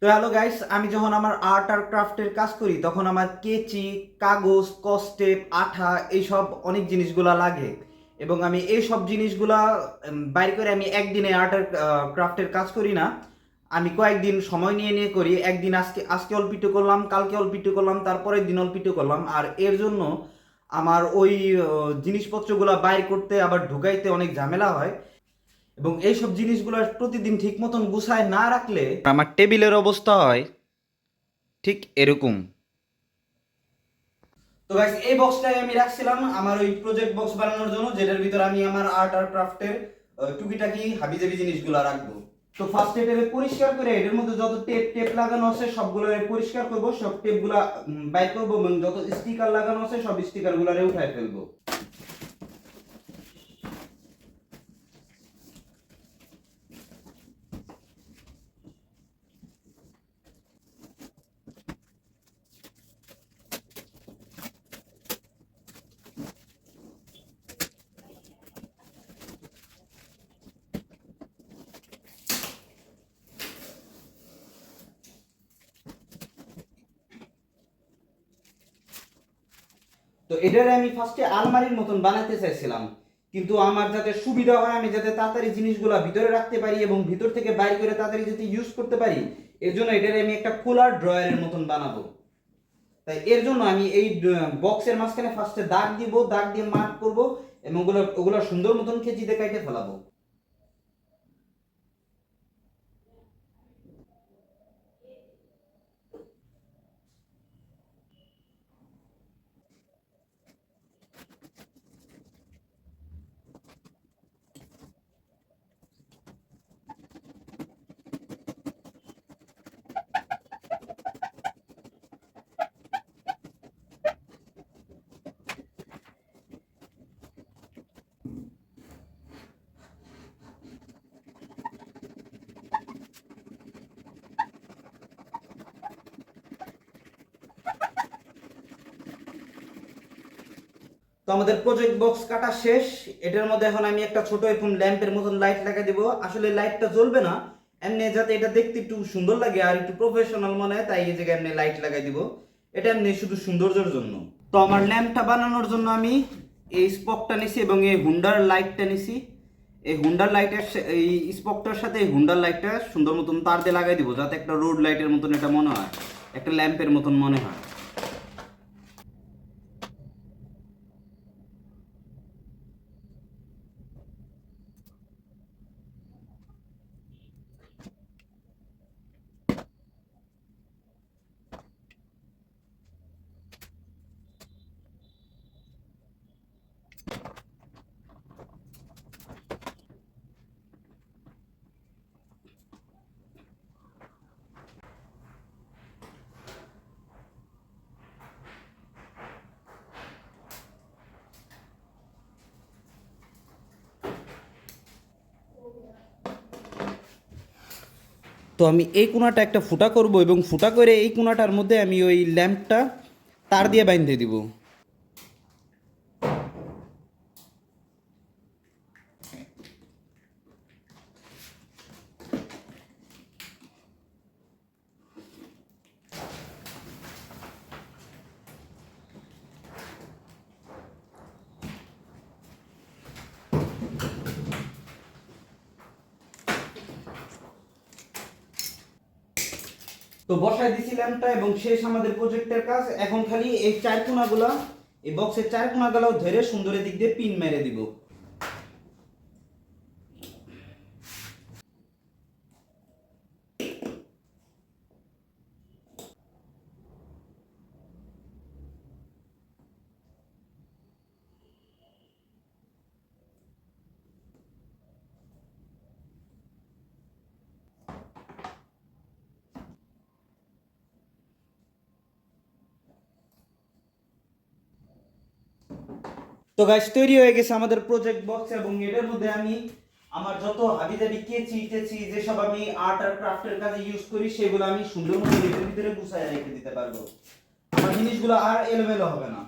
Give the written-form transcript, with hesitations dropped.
তো hello guys, আমি যখন আমার আর্ট আর ক্রাফটের কাজ করি তখন আমার কেচি, কাগজ, কস্টেপ, আঠা এইসব অনেক জিনিসগুলা লাগে। এবং আমি এই সব জিনিসগুলা বাইর করে আমি একদিনে আর্ট আর ক্রাফটের কাজ করি না। আমি কয়েকদিন সময় নিয়ে নিয়ে করি। একদিন আজকে আজকে অল্পিটু করলাম, কালকে অল্পিটু করলাম, তারপরের দিন অল্পিটু করলাম। আর এর জন্য আমার ওই জিনিসপত্রগুলা বাইর করতে আবার ঢুকাইতে অনেক ঝামেলা হয়। এবং এইসব জিনিসগুলো প্রতিদিন ঠিক মতন গুছায় না রাখলে আমার টেবিলের অবস্থা হয় ঠিক এরকম। তো গাইস, এই বক্সটাই আমি রাখছিলাম আমার ওই প্রজেক্ট বক্স বানানোর জন্য, যেটার ভিতর আমি আমার আর্ট আর ক্রাফটের টুকিটাকি হাবিজাবি জিনিসগুলো রাখবো। তো ফার্স্ট এটাকে পরিষ্কার করে এটার মধ্যে যত টেপ টেপ লাগানো আছে সবগুলো পরিষ্কার করব, সব টেপগুলো বাইর করব এবং যত স্টিকার লাগানো আছে সব স্টিকারগুলোরে উঠায় ফেলবো। তো এটারে আমি ফার্স্টে আলমারির মতন বানাতে চাইছিলাম, কিন্তু আমার যাতে সুবিধা হয়, আমি যাতে তাড়াতাড়ি জিনিসগুলো ভিতরে রাখতে পারি এবং ভিতর থেকে বাইর করে তাড়াতাড়ি যাতে ইউজ করতে পারি, এর জন্য এটারে আমি একটা খোলার ড্রয়ারের মতন বানাবো। তাই এর জন্য আমি এই বক্সের মাঝখানে ফার্স্টে দাগ দিব, দাগ দিয়ে মার্ক করব এবং ওগুলো ওগুলো সুন্দর মতন কেচিতে কাটে ফেলাবো। তো আমাদের প্রজেক্ট বক্স কাটা শেষ। এটার মধ্যে এখন আমি একটা ছোট এরকম ল্যাম্পের মতন লাইট লাগিয়ে দিব। আসলে লাইটটা জ্বলবে না, এমনি যাতে এটা দেখতে একটু সুন্দর লাগে আর একটু প্রফেশনাল মনে হয়, তাই এই জায়গায় এমনি লাইট লাগাই দিব। এটা এমনি শুধু সৌন্দর্যের জন্য। তো আমার ল্যাম্পটা বানানোর জন্য আমি এই স্পকটা নিছি এবং এই হুন্ডার লাইটটা নিছি। এই হুন্ডার লাইটের এই স্পকটার সাথে এই হুন্ডার লাইটটা সুন্দর মতন তার দিয়ে লাগাই দিব, যাতে একটা রোড লাইটের মতন এটা মনে হয়, একটা ল্যাম্পের মতন মনে হয়। তো আমি এই কোণাটা একটা ফুটা করব এবং ফুটা করে এই কোণাটার মধ্যে আমি ওই ল্যাম্পটা তার দিয়ে বাইন্ধে দিব। তো বসায় দিছি ল্যাম্পটা এবং শেষ আমাদের প্রজেক্টের কাজ। এখন খালি এই চার কোণাগুলা, এই বক্সের চার কোণাগুলো ধরে সুন্দরের দিক দিয়ে পিন মেরে দিব। তো গাইস, তৈরি হয়ে গেছে আমাদের প্রজেক্ট বক্স এবং এটার মধ্যে আমি আমার যত হাবিজাবি কেচি টেচি যেসব আমি আর্ট আর ক্রাফটের কাজে ইউজ করি সেগুলো আমি সুন্দর মতো এটার ভিতরে গুছায় রেখে দিতে পারবো। আমার জিনিসগুলো আর এলোমেলো হবে না।